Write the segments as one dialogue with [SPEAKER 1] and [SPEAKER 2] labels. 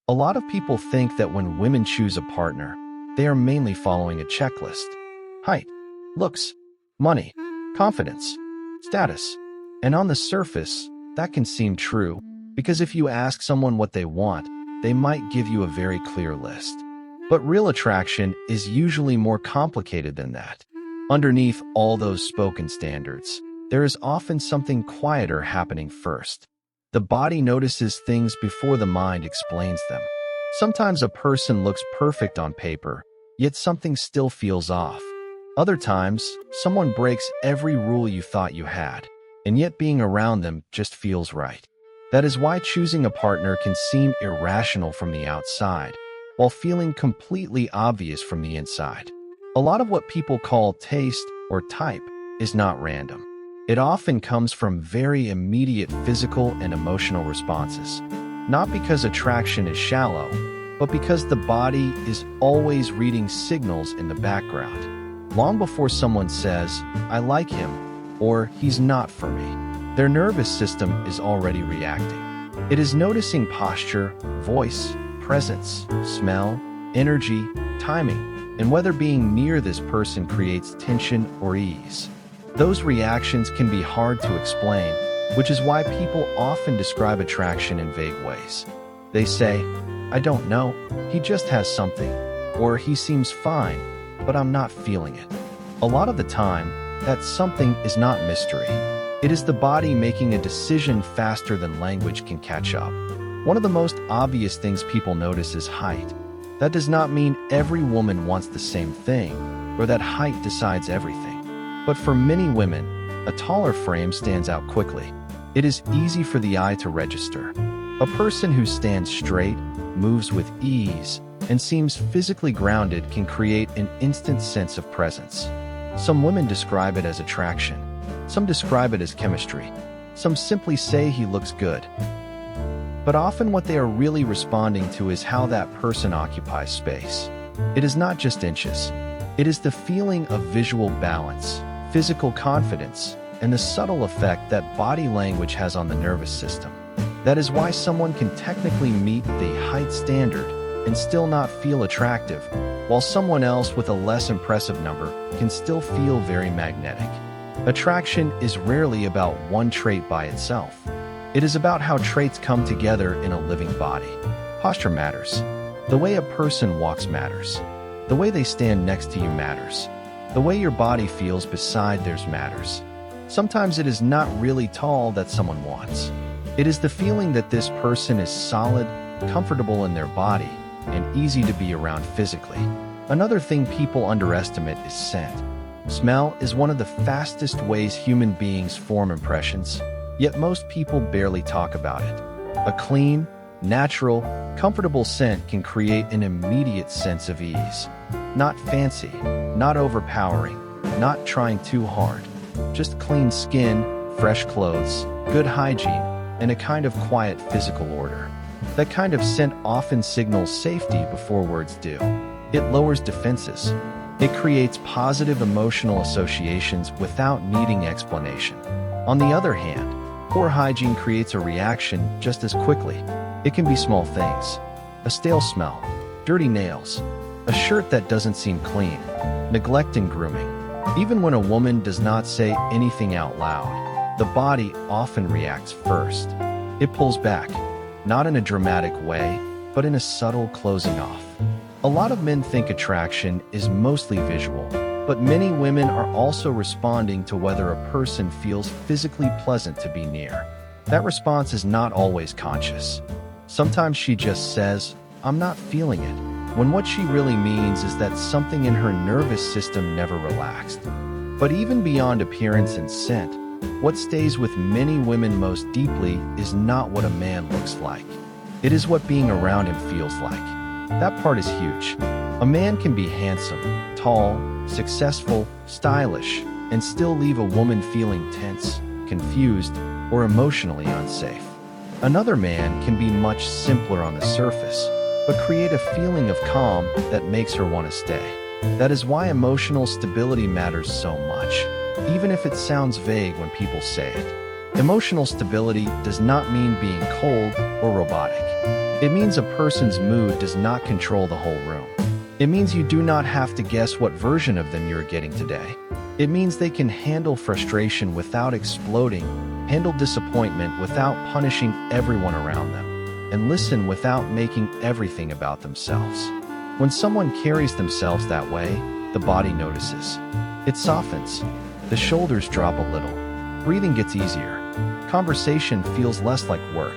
[SPEAKER 1] A lot of people think that when women choose a partner, they are mainly following a checklist: height, looks, money, confidence, status. And on the surface, that can seem true, because if you ask someone what they want, they might give you a very clear list. But real attraction is usually more complicated than that. Underneath all those spoken standards, there is often something quieter happening first. The body notices things before the mind explains them. Sometimes a person looks perfect on paper, yet something still feels off. Other times, someone breaks every rule you thought you had, and yet being around them just feels right. That is why choosing a partner can seem irrational from the outside, while feeling completely obvious from the inside. A lot of what people call taste or type is not random. It often comes from very immediate physical and emotional responses. Not because attraction is shallow, but because the body is always reading signals in the background. Long before someone says, "I like him," or "he's not for me," their nervous system is already reacting. It is noticing posture, voice, presence, smell, energy, timing, and whether being near this person creates tension or ease. Those reactions can be hard to explain, which is why people often describe attraction in vague ways. They say, "I don't know, he just has something," or "he seems fine, but I'm not feeling it." A lot of the time, that something is not mystery. It is the body making a decision faster than language can catch up. One of the most obvious things people notice is height. That does not mean every woman wants the same thing, or that height decides everything. But for many women, a taller frame stands out quickly. It is easy for the eye to register. A person who stands straight, moves with ease, and seems physically grounded can create an instant sense of presence. Some women describe it as attraction. Some describe it as chemistry. Some simply say he looks good. But often what they are really responding to is how that person occupies space. It is not just inches. It is the feeling of visual balance, physical confidence, and the subtle effect that body language has on the nervous system. That is why someone can technically meet the height standard and still not feel attractive, while someone else with a less impressive number can still feel very magnetic. Attraction is rarely about one trait by itself. It is about how traits come together in a living body. Posture matters. The way a person walks matters. The way they stand next to you matters. The way your body feels beside theirs matters. Sometimes it is not really tall that someone wants. It is the feeling that this person is solid, comfortable in their body, and easy to be around physically. Another thing people underestimate is scent. Smell is one of the fastest ways human beings form impressions, yet most people barely talk about it. A clean, natural, comfortable scent can create an immediate sense of ease. Not fancy, not overpowering, not trying too hard. Just clean skin, fresh clothes, good hygiene, and a kind of quiet physical order. That kind of scent often signals safety before words do. It lowers defenses. It creates positive emotional associations without needing explanation. On the other hand, poor hygiene creates a reaction just as quickly. It can be small things: a stale smell, dirty nails, a shirt that doesn't seem clean, neglect in grooming. Even when a woman does not say anything out loud, the body often reacts first. It pulls back, not in a dramatic way, but in a subtle closing off. A lot of men think attraction is mostly visual, but many women are also responding to whether a person feels physically pleasant to be near. That response is not always conscious. Sometimes she just says, "I'm not feeling it," when what she really means is that something in her nervous system never relaxed. But even beyond appearance and scent, what stays with many women most deeply is not what a man looks like. It is what being around him feels like. That part is huge. A man can be handsome, tall, successful, stylish, and still leave a woman feeling tense, confused, or emotionally unsafe. Another man can be much simpler on the surface, but create a feeling of calm that makes her want to stay. That is why emotional stability matters so much, even if it sounds vague when people say it. Emotional stability does not mean being cold or robotic. It means a person's mood does not control the whole room. It means you do not have to guess what version of them you're getting today. It means they can handle frustration without exploding, handle disappointment without punishing everyone around them, and listen without making everything about themselves. When someone carries themselves that way, the body notices. It softens. The shoulders drop a little. Breathing gets easier. Conversation feels less like work.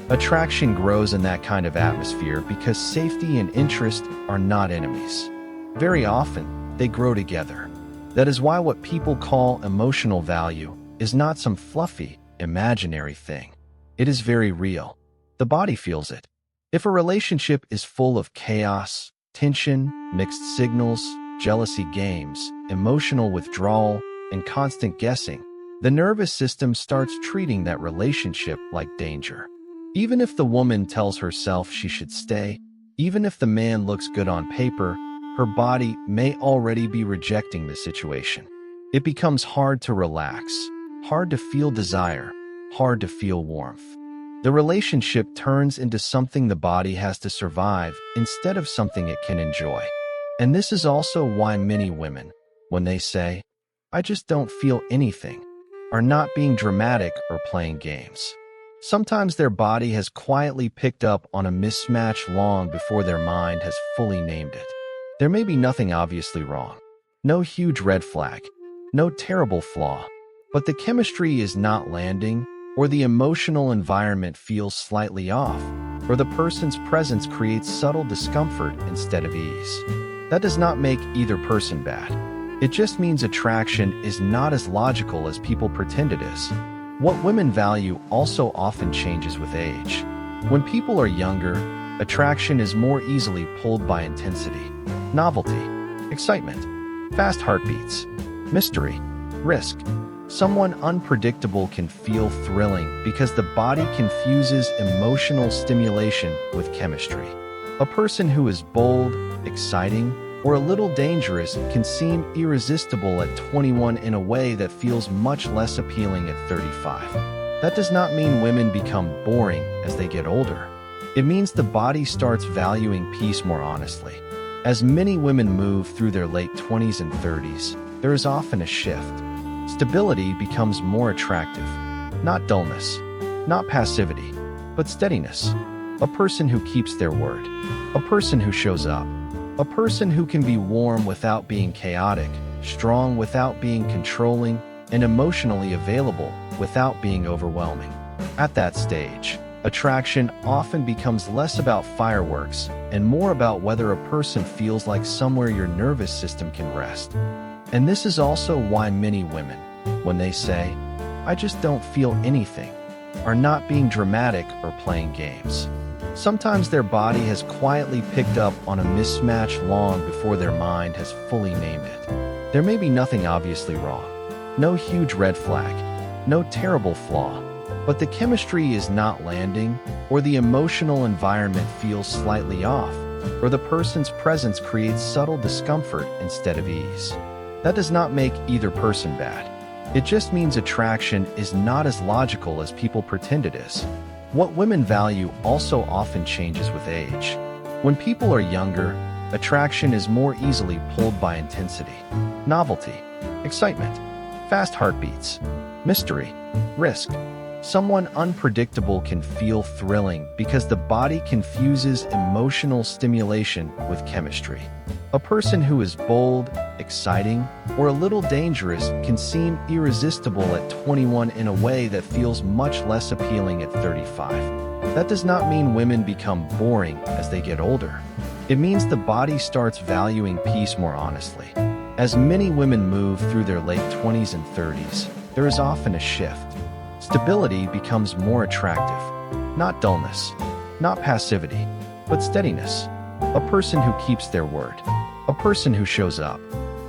[SPEAKER 1] Attraction grows in that kind of atmosphere because safety and interest are not enemies. Very often, they grow together. That is why what people call emotional value is not some fluffy, imaginary thing. It is very real. The body feels it. If a relationship is full of chaos, tension, mixed signals, jealousy games, emotional withdrawal, and constant guessing, the nervous system starts treating that relationship like danger. Even if the woman tells herself she should stay, even if the man looks good on paper, her body may already be rejecting the situation. It becomes hard to relax, hard to feel desire, hard to feel warmth. The relationship turns into something the body has to survive instead of something it can enjoy. And this is also why many women, when they say, "I just don't feel anything," are not being dramatic or playing games. Sometimes their body has quietly picked up on a mismatch long before their mind has fully named it. There may be nothing obviously wrong, no huge red flag, no terrible flaw, but the chemistry is not landing, or the emotional environment feels slightly off, or the person's presence creates subtle discomfort instead of ease. That does not make either person bad. It just means attraction is not as logical as people pretend it is. What women value also often changes with age. When people are younger, attraction is more easily pulled by intensity, novelty, excitement, fast heartbeats, mystery, risk. Someone unpredictable can feel thrilling because the body confuses emotional stimulation with chemistry. A person who is bold, exciting, or a little dangerous can seem irresistible at 21 in a way that feels much less appealing at 35. That does not mean women become boring as they get older. It means the body starts valuing peace more honestly. As many women move through their late 20s and 30s, there is often a shift. Stability becomes more attractive. Not dullness, not passivity, but steadiness. A person who keeps their word. A person who shows up. A person who can be warm without being chaotic, strong without being controlling, and emotionally available without being overwhelming. At that stage, attraction often becomes less about fireworks and more about whether a person feels like somewhere your nervous system can rest. And this is also why many women, when they say, "I just don't feel anything," are not being dramatic or playing games. Sometimes their body has quietly picked up on a mismatch long before their mind has fully named it. There may be nothing obviously wrong, no huge red flag, no terrible flaw, but the chemistry is not landing, or the emotional environment feels slightly off, or the person's presence creates subtle discomfort instead of ease. That does not make either person bad. It just means attraction is not as logical as people pretend it is. What women value also often changes with age. When people are younger, attraction is more easily pulled by intensity, novelty, excitement, fast heartbeats, mystery, risk. Someone unpredictable can feel thrilling because the body confuses emotional stimulation with chemistry. A person who is bold, exciting, or a little dangerous can seem irresistible at 21 in a way that feels much less appealing at 35. That does not mean women become boring as they get older. It means the body starts valuing peace more honestly. As many women move through their late 20s and 30s, there is often a shift. Stability becomes more attractive. Not dullness, not passivity, but steadiness. A person who keeps their word. A person who shows up.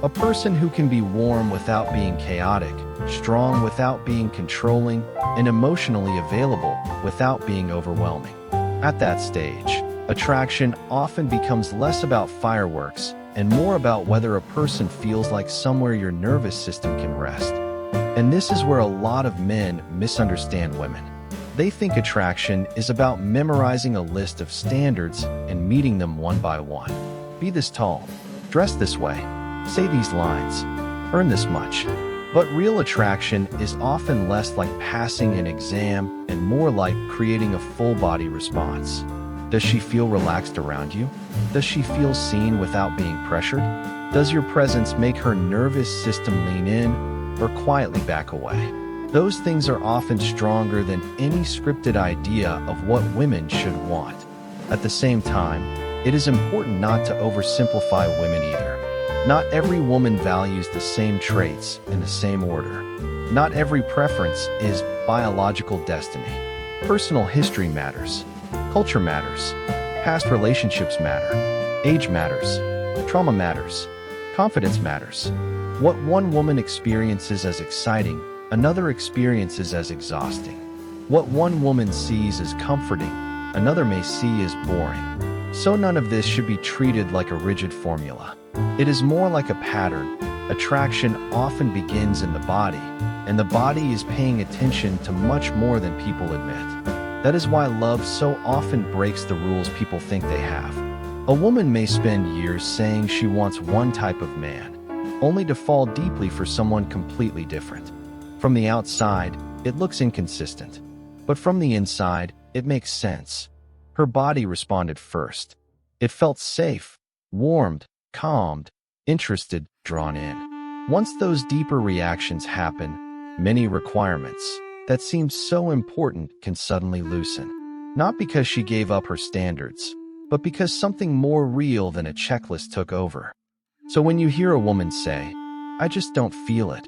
[SPEAKER 1] A person who can be warm without being chaotic, strong without being controlling, and emotionally available without being overwhelming. At that stage, attraction often becomes less about fireworks and more about whether a person feels like somewhere your nervous system can rest. And this is where a lot of men misunderstand women. They think attraction is about memorizing a list of standards and meeting them one by one. Be this tall, dress this way, say these lines, earn this much. But real attraction is often less like passing an exam and more like creating a full-body response. Does she feel relaxed around you? Does she feel seen without being pressured? Does your presence make her nervous system lean in or quietly back away? Those things are often stronger than any scripted idea of what women should want. At the same time, it is important not to oversimplify women either. Not every woman values the same traits in the same order. Not every preference is biological destiny. Personal history matters. Culture matters. Past relationships matter. Age matters. Trauma matters. Confidence matters. What one woman experiences as exciting, another experiences as exhausting. What one woman sees as comforting, another may see as boring. So none of this should be treated like a rigid formula. It is more like a pattern. Attraction often begins in the body, and the body is paying attention to much more than people admit. That is why love so often breaks the rules people think they have. A woman may spend years saying she wants one type of man, only to fall deeply for someone completely different. From the outside, it looks inconsistent, but from the inside, it makes sense. Her body responded first. It felt safe, warmed, calmed, interested, drawn in. Once those deeper reactions happen, many requirements that seemed so important can suddenly loosen. Not because she gave up her standards, but because something more real than a checklist took over. So when you hear a woman say, "I just don't feel it,"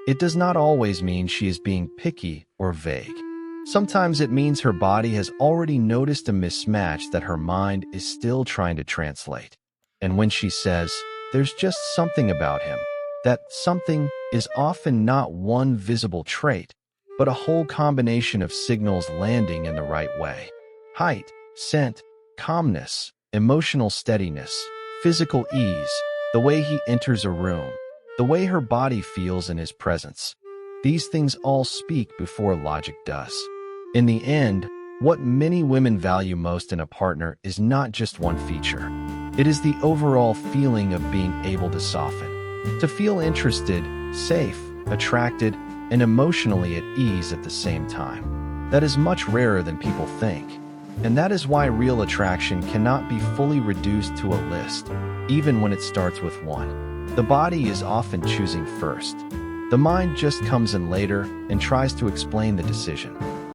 [SPEAKER 1] it does not always mean she is being picky or vague. Sometimes it means her body has already noticed a mismatch that her mind is still trying to translate. And when she says, "There's just something about him," that something is often not one visible trait, but a whole combination of signals landing in the right way. Height, scent, calmness, emotional steadiness, physical ease, the way he enters a room, the way her body feels in his presence. These things all speak before logic does. In the end, what many women value most in a partner is not just one feature. It is the overall feeling of being able to soften, to feel interested, safe, attracted, and emotionally at ease at the same time. That is much rarer than people think. And that is why real attraction cannot be fully reduced to a list, even when it starts with one. The body is often choosing first. The mind just comes in later and tries to explain the decision.